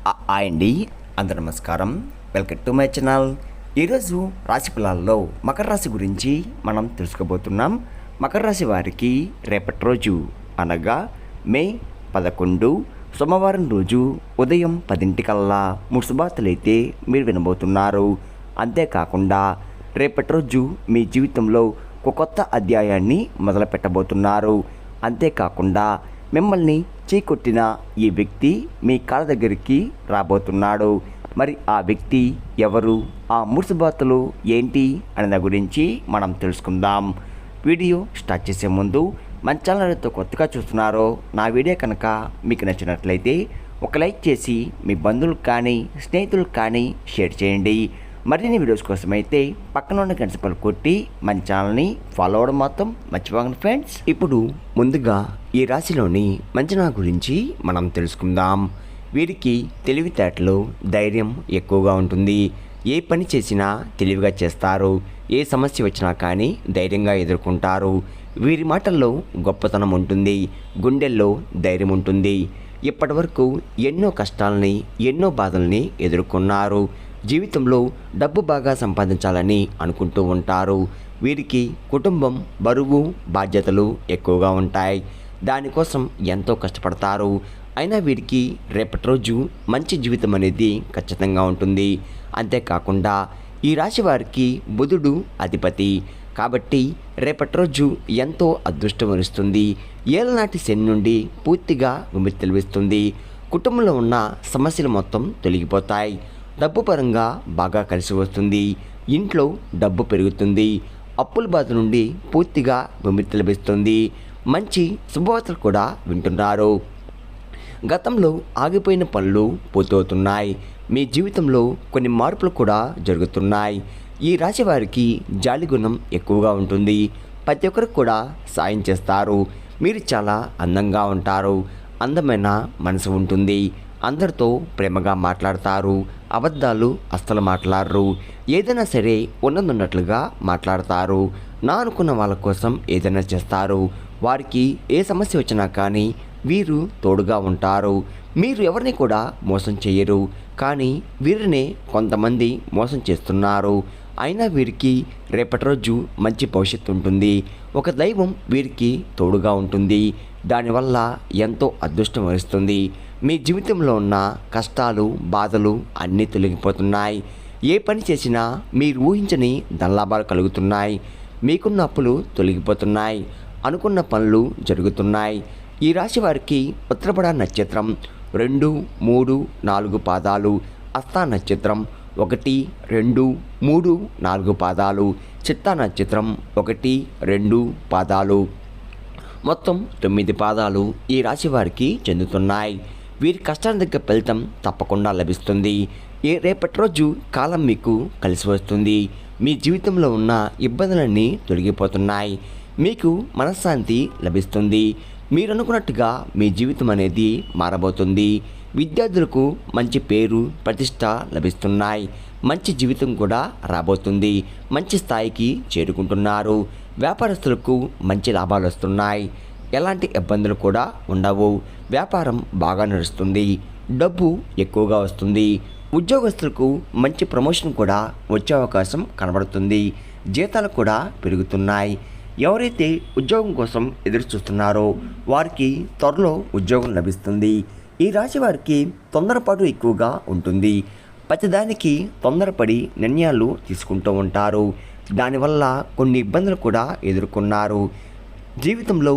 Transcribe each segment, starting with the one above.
Hi అండి, అందరూ నమస్కారం. Welcome to my channel. ఈరోజు రాశి ఫలాల్లో మకర రాశి గురించి మనం తెలుసుకోబోతున్నాం. మకర రాశి వారికి రేపటి రోజు అనగా మే 11 సోమవారం రోజు ఉదయం 10 ముసుబాతులైతే మీరు వినబోతున్నారు. అంతేకాకుండా రేపటి రోజు మీ జీవితంలో ఒక కొత్త అధ్యాయాన్ని మొదలు పెట్టబోతున్నారు. అంతేకాకుండా మిమ్మల్ని చీకొట్టిన ఈ వ్యక్తి మీ కాళ్ళ దగ్గరికి రాబోతున్నాడు. మరి ఆ వ్యక్తి ఎవరు, ఆ ముసుబాతులు ఏంటి అనే దాని గురించి మనం తెలుసుకుందాం. వీడియో స్టార్ట్ చేసే ముందు మన ఛానల్తో కొత్తగా చూస్తున్నారో నా వీడియో కనుక మీకు నచ్చినట్లయితే ఒక లైక్ చేసి మీ బంధువులకు కానీ స్నేహితులకు కానీ షేర్ చేయండి. మరిన్ని వీడియోస్ కోసం అయితే పక్కన ఉన్న గంట సింబల్ కొట్టి మన ఛానల్ని ఫాలో అవ్వడం మాత్రం మర్చిపోకండి ఫ్రెండ్స్. ఇప్పుడు ముందుగా ఈ రాశిలోని మంచనా గురించి మనం తెలుసుకుందాం. వీరికి తెలివితేటలు, ధైర్యం ఎక్కువగా ఉంటుంది. ఏ పని చేసినా తెలివిగా చేస్తారు. ఏ సమస్య వచ్చినా కానీ ధైర్యంగా ఎదుర్కొంటారు. వీరి మాటల్లో గొప్పతనం ఉంటుంది, గుండెల్లో ధైర్యం ఉంటుంది. ఇప్పటి వరకు ఎన్నో కష్టాలని, ఎన్నో బాధల్ని ఎదుర్కొన్నారు. జీవితంలో డబ్బు బాగా సంపాదించాలని అనుకుంటూ ఉంటారు. వీరికి కుటుంబం, బరువు, బాధ్యతలు ఎక్కువగా ఉంటాయి. దానికోసం ఎంతో కష్టపడతారు. అయినా వీరికి రేపటి రోజు మంచి జీవితం అనేది ఖచ్చితంగా ఉంటుంది. అంతేకాకుండా ఈ రాశి వారికి బుధుడు అధిపతి కాబట్టి రేపటి రోజు ఎంతో అదృష్టం వరిస్తుంది. ఏళ్ళనాటి శని నుండి పూర్తిగా విముక్తి లభిస్తుంది. కుటుంబంలో ఉన్న సమస్యలు మొత్తం తొలగిపోతాయి. డబ్బు పరంగా బాగా కలిసి వస్తుంది. ఇంట్లో డబ్బు పెరుగుతుంది. అప్పుల బాధ నుండి పూర్తిగా విముక్తి లభిస్తుంది. మంచి శుభవార్తలు కూడా వింటున్నారు. గతంలో ఆగిపోయిన పనులు పూర్తవుతున్నాయి. మీ జీవితంలో కొన్ని మార్పులు కూడా జరుగుతున్నాయి. ఈ రాశి వారికి జాలి గుణం ఎక్కువగా ఉంటుంది. ప్రతి ఒక్కరికి కూడా సాయం చేస్తారు. మీరు చాలా అందంగా ఉంటారు. అందమైన మనసు ఉంటుంది. అందరితో ప్రేమగా మాట్లాడతారు. అబద్ధాలు అస్సలు మాట్లాడరు. ఏదైనా సరే ఉన్నట్లుగా మాట్లాడతారు. నా అనుకున్న వాళ్ళ కోసం ఏదైనా చేస్తారు. వారికి ఏ సమస్య వచ్చినా కానీ వీరు తోడుగా ఉంటారు. మీరు ఎవరిని కూడా మోసం చేయరు. కానీ వీరినే కొంతమంది మోసం చేస్తున్నారు. అయినా వీరికి రేపటి రోజు మంచి భవిష్యత్తు ఉంటుంది. ఒక దైవం వీరికి తోడుగా ఉంటుంది. దానివల్ల ఎంతో అదృష్టం వరిస్తుంది. మీ జీవితంలో ఉన్న కష్టాలు, బాధలు అన్నీ తొలగిపోతున్నాయి. ఏ పని చేసినా మీరు ఊహించని ధనలాభాలు కలుగుతున్నాయి. మీకున్న అప్పులు తొలగిపోతున్నాయి. అనుకున్న పనులు జరుగుతున్నాయి. ఈ రాశి వారికి ఉత్తరపడ నక్షత్రం 2, 3, 4 పాదాలు, హస్త నక్షత్రం 1, 2, 3, 4 పాదాలు, చిత్తా నక్షత్రం 1, 2 పాదాలు, మొత్తం 9 పాదాలు ఈ రాశి వారికి చెందుతున్నాయి. వీరి కష్టానికి తగ్గ ఫలితం తప్పకుండా లభిస్తుంది. రేపటి రోజు కాలం మీకు కలిసి వస్తుంది. మీ జీవితంలో ఉన్న ఇబ్బందులన్నీ తొలగిపోతున్నాయి. మీకు మనశ్శాంతి లభిస్తుంది. మీరు అనుకున్నట్టుగా మీ జీవితం అనేది మారబోతుంది. విద్యార్థులకు మంచి పేరు, ప్రతిష్ట లభిస్తున్నాయి. మంచి జీవితం కూడా రాబోతుంది. మంచి స్థాయికి చేరుకుంటున్నారు. వ్యాపారస్తులకు మంచి లాభాలు వస్తున్నాయి. ఎలాంటి ఇబ్బందులు కూడా ఉండవు. వ్యాపారం బాగా నడుస్తుంది. డబ్బు ఎక్కువగా వస్తుంది. ఉద్యోగస్తులకు మంచి ప్రమోషన్ కూడా వచ్చే అవకాశం కనబడుతుంది. జీతాలు కూడా పెరుగుతున్నాయి. ఎవరైతే ఉద్యోగం కోసం ఎదురు చూస్తున్నారో వారికి త్వరలో ఉద్యోగం లభిస్తుంది. ఈ రాశి వారికి తొందరపాటు ఎక్కువగా ఉంటుంది. ప్రతిదానికి తొందరపడి నిర్ణయాలు తీసుకుంటూ ఉంటారు. దానివల్ల కొన్ని ఇబ్బందులు కూడా ఎదుర్కొన్నారు. జీవితంలో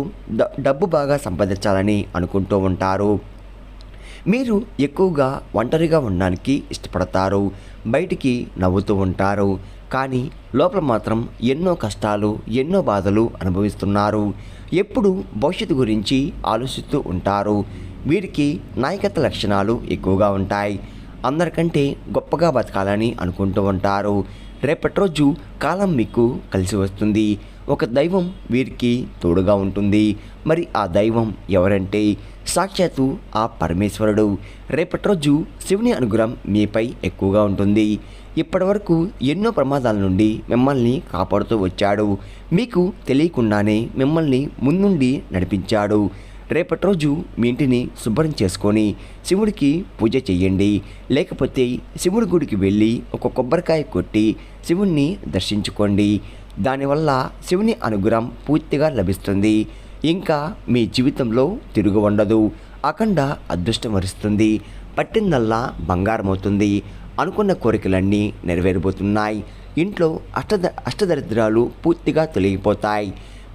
డబ్బు బాగా సంపాదించాలని అనుకుంటూ ఉంటారు. మీరు ఎక్కువగా ఒంటరిగా ఉండడానికి ఇష్టపడతారు. బయటికి నవ్వుతూ ఉంటారు. కానీ లోపల మాత్రం ఎన్నో కష్టాలు, ఎన్నో బాధలు అనుభవిస్తున్నారు. ఎప్పుడు భవిష్యత్తు గురించి ఆలోచిస్తూ ఉంటారు. వీరికి నాయకత్వ లక్షణాలు ఎక్కువగా ఉంటాయి. అందరికంటే గొప్పగా బతకాలని అనుకుంటూ ఉంటారు. రేపటి రోజు కాలం మీకు కలిసి వస్తుంది. ఒక దైవం వీరికి తోడుగా ఉంటుంది. మరి ఆ దైవం ఎవరంటే సాక్షాత్తు ఆ పరమేశ్వరుడు. రేపటి రోజు శివుని అనుగ్రహం మీపై ఎక్కువగా ఉంటుంది. ఇప్పటివరకు ఎన్నో ప్రమాదాల నుండి మిమ్మల్ని కాపాడుతూ వచ్చాడు. మీకు తెలియకుండానే మిమ్మల్ని ముందుండి నడిపించాడు. రేపటి రోజు మీ ఇంటిని శుభ్రం చేసుకొని శివుడికి పూజ చేయండి. లేకపోతే శివుడి గుడికి వెళ్ళి ఒక కొబ్బరికాయ కొట్టి శివుణ్ణి దర్శించుకోండి. దానివల్ల శివుని అనుగ్రహం పూర్తిగా లభిస్తుంది. ఇంకా మీ జీవితంలో తిరుగు ఉండదు. అఖండ అదృష్టం వరిస్తుంది. పట్టిందల్లా బంగారం అవుతుంది. అనుకున్న కోరికలన్నీ నెరవేరబోతున్నాయి. ఇంట్లో అష్టదరిద్రాలు పూర్తిగా తొలగిపోతాయి.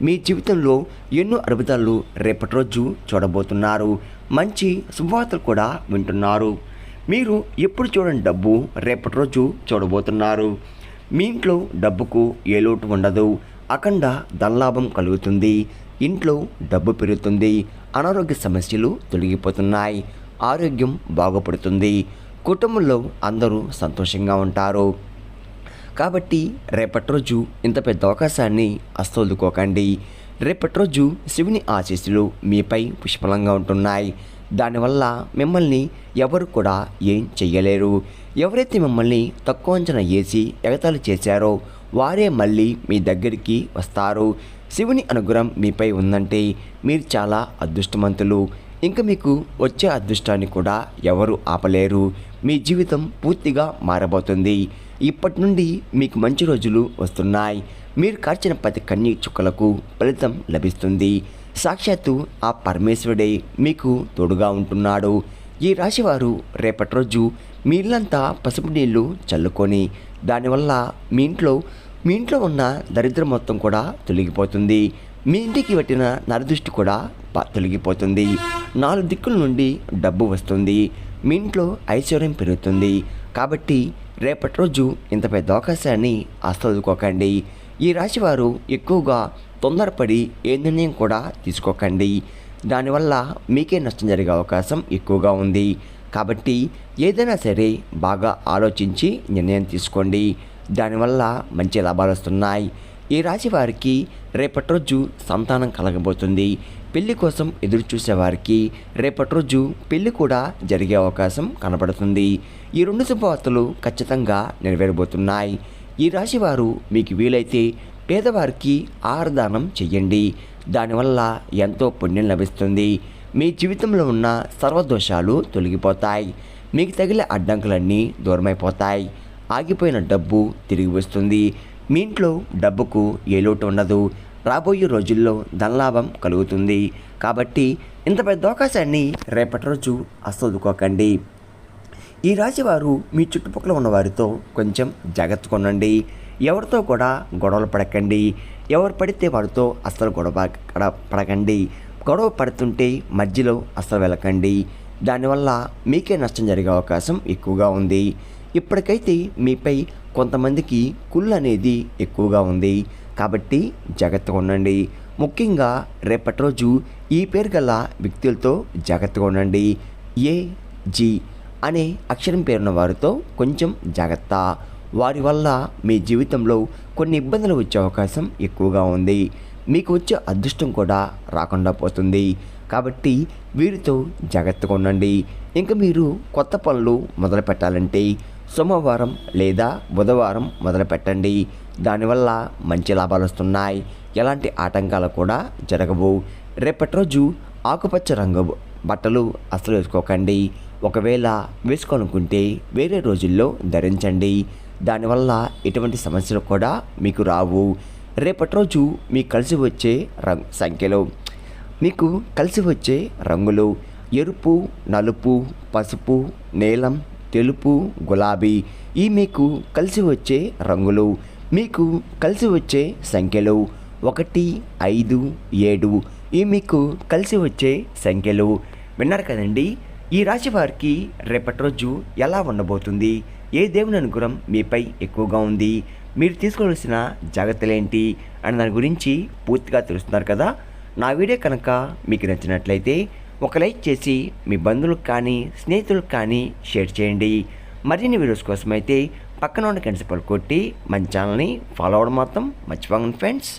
మీ జీవితంలో ఎన్నో అద్భుతాలు రేపటి రోజు చూడబోతున్నారు. మంచి శుభవార్తలు కూడా వింటున్నారు. మీరు ఎప్పుడు చూడని డబ్బు రేపటి రోజు చూడబోతున్నారు. మీ ఇంట్లో డబ్బుకు ఏ లోటు ఉండదు. అఖండ ధనలాభం కలుగుతుంది. ఇంట్లో డబ్బు పెరుగుతుంది. అనారోగ్య సమస్యలు తొలగిపోతున్నాయి. ఆరోగ్యం బాగుపడుతుంది. కుటుంబంలో అందరూ సంతోషంగా ఉంటారు. కాబట్టి రేపటి రోజు ఇంత పెద్ద అవకాశాన్ని అస్తోలుకోకండి. రేపటి రోజు శివుని ఆశీస్సులు మీపై పుష్కలంగా ఉంటున్నాయి. దానివల్ల మిమ్మల్ని ఎవరు కూడా ఏం చెయ్యలేరు. ఎవరైతే మిమ్మల్ని తక్కువ అంచనా వేసి ఎగతాళి చేశారో వారే మళ్ళీ మీ దగ్గరికి వస్తారు. శివుని అనుగ్రహం మీపై ఉందంటే మీరు చాలా అదృష్టవంతులు. ఇంకా మీకు వచ్చే అదృష్టాన్ని కూడా ఎవరు ఆపలేరు. మీ జీవితం పూర్తిగా మారబోతుంది. ఇప్పటి నుండి మీకు మంచి రోజులు వస్తున్నాయి. మీరు కార్చిన ప్రతి కన్నీటి చుక్కలకు ఫలితం లభిస్తుంది. సాక్షాత్తు ఆ పరమేశ్వరుడే మీకు తోడుగా ఉంటున్నాడు. ఈ రాశివారు రేపటి రోజు మీ ఇల్లంతా పసుపు నీళ్లు చల్లుకొని దానివల్ల మీ ఇంట్లో ఉన్న దరిద్రం మొత్తం కూడా తొలగిపోతుంది. మీ ఇంటికి పట్టిన నరదృష్టి కూడా తొలగిపోతుంది. 4 దిక్కుల నుండి డబ్బు వస్తుంది. మీ ఇంట్లో ఐశ్వర్యం పెరుగుతుంది. కాబట్టి రేపటి రోజు ఇంత పెద్ద అవకాశాన్ని ఆస్వాదుకోకండి. ఈ రాశివారు ఎక్కువగా తొందరపడి ఏ నిర్ణయం కూడా తీసుకోకండి. దానివల్ల మీకే నష్టం జరిగే అవకాశం ఎక్కువగా ఉంది. కాబట్టి ఏదైనా సరే బాగా ఆలోచించి నిర్ణయం తీసుకోండి. దానివల్ల మంచి లాభాలు వస్తున్నాయి. ఈ రాశి వారికి రేపటి రోజు సంతానం కలగబోతుంది. పెళ్లి కోసం ఎదురు చూసేవారికి రేపటి రోజు పెళ్లి కూడా జరిగే అవకాశం కనబడుతుంది. ఈ 2 శుభవార్తలు ఖచ్చితంగా నెరవేరబోతున్నాయి. ఈ రాశి వారు మీకు వీలైతే పేదవారికి ఆహారదానం చెయ్యండి. దానివల్ల ఎంతో పుణ్యం లభిస్తుంది. మీ జీవితంలో ఉన్న సర్వదోషాలు తొలగిపోతాయి. మీకు తగిలే అడ్డంకులన్నీ దూరమైపోతాయి. ఆగిపోయిన డబ్బు తిరిగి వస్తుంది. మీ ఇంట్లో డబ్బుకు ఏ లోటు ఉండదు. రాబోయే రోజుల్లో ధనలాభం కలుగుతుంది. కాబట్టి ఇంత పెద్ద అవకాశాన్ని రేపటి రోజు అస్సలుకోకండి. ఈ రాశివారు మీ చుట్టుపక్కల ఉన్న వారితో కొంచెం జాగ్రత్తగా ఉండండి. ఎవరితో కూడా గొడవలు పడకండి. ఎవరు పడితే వారితో అస్సలు పడకండి. గొడవ పడుతుంటే మధ్యలో అస్సలు వెళ్ళకండి. దానివల్ల మీకే నష్టం జరిగే అవకాశం ఎక్కువగా ఉంది. ఇప్పటికైతే మీపై కొంతమందికి కుళ్ళు అనేది ఎక్కువగా ఉంది. కాబట్టి జాగ్రత్తగా ఉండండి. ముఖ్యంగా రేపటి రోజు ఈ పేరు గల వ్యక్తులతో జాగ్రత్తగా ఉండండి. AG అనే అక్షరం పేరున్న వారితో కొంచెం జాగ్రత్త. వారి వల్ల మీ జీవితంలో కొన్ని ఇబ్బందులు వచ్చే అవకాశం ఎక్కువగా ఉంది. మీకు వచ్చే అదృష్టం కూడా రాకుండా పోతుంది. కాబట్టి వీరితో జాగ్రత్తగా ఉండండి. ఇంకా మీరు కొత్త పనులు మొదలు పెట్టాలంటే సోమవారం లేదా బుధవారం మొదలు పెట్టండి. దానివల్ల మంచి లాభాలు వస్తున్నాయి. ఎలాంటి ఆటంకాలు కూడా జరగవు. రేపటి రోజు ఆకుపచ్చ రంగు బట్టలు అస్సలు వేసుకోకండి. ఒకవేళ వేసుకోవాలనుకుంటే వేరే రోజుల్లో ధరించండి. దానివల్ల ఎటువంటి సమస్యలు కూడా మీకు రావు. రేపటి రోజు మీకు కలిసి వచ్చే రంగులు ఎరుపు, నలుపు, పసుపు, నీలం, తెలుపు, గులాబీ. ఈ మీకు కలిసి వచ్చే రంగులు. మీకు కలిసి వచ్చే సంఖ్యలు 1, 5, 7. ఈ మీకు కలిసి వచ్చే సంఖ్యలు. విన్నారు కదండి. ఈ రాశి వారికి రేపటి రోజు ఎలా ఉండబోతుంది, ఏ దేవుని అనుగ్రహం మీపై ఎక్కువగా ఉంది, మీరు తీసుకోవాల్సిన జాగ్రత్తలేంటి అనే దాని గురించి పూర్తిగా తెలుస్తున్నారు కదా. నా వీడియో కనుక మీకు నచ్చినట్లయితే ఒక లైక్ చేసి మీ బంధువులకు కానీ స్నేహితులకు కానీ షేర్ చేయండి. మరిన్ని వీడియోస్ కోసం అయితే పక్కన ఉన్న గంట సింబల్ కొట్టి మన ఛానల్ని ఫాలో అవ్వడం మాత్రం మర్చిపోకండి ఫ్రెండ్స్.